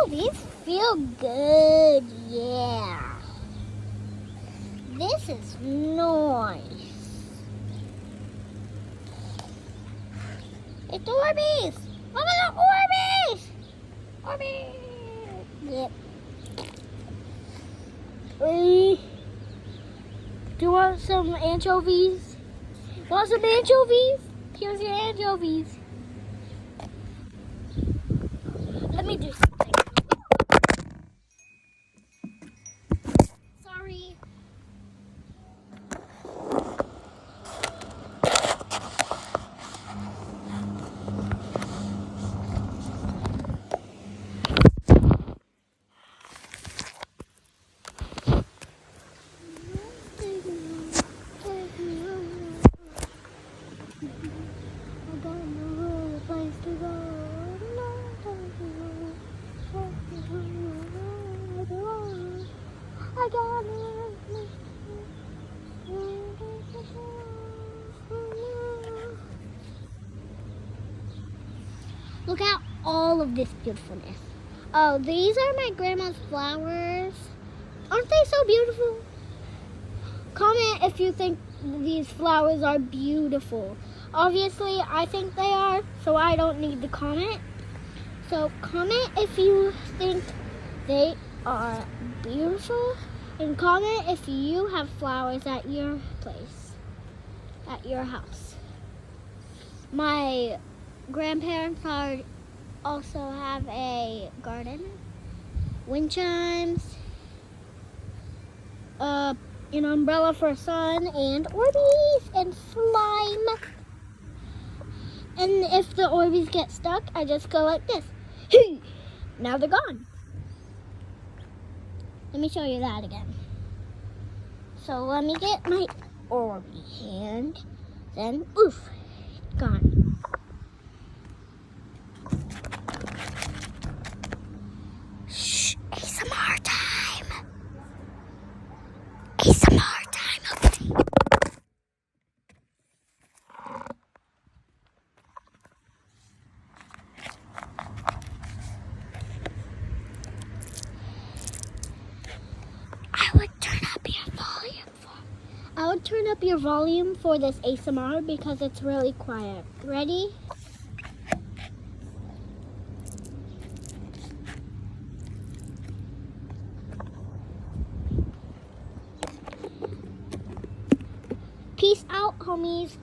these feel good. Yeah. This is nice. It's Orbeez! Oh my god, Orbeez! Orbeez! Yep. Do you want some anchovies? Want some anchovies? Here's your anchovies. Let me do something. Sorry. Look at all of this beautifulness. Oh, these are my grandma's flowers. Aren't they so beautiful? Comment if you think these flowers are beautiful. Obviously, I think they are, so I don't need to comment. So comment if you think they are beautiful, and comment if you have flowers at your place, at your house. My grandparents also have a garden, wind chimes, an umbrella for sun, and Orbeez and slime. And if the Orbeez get stuck, I just go like this. Now they're gone. Let me show you that again. So let me get my Orbeez hand, then oof, gone. ASMR time. ASMR time. Okay. I would turn up your volume for this ASMR because it's really quiet. Ready? Peace out, homies.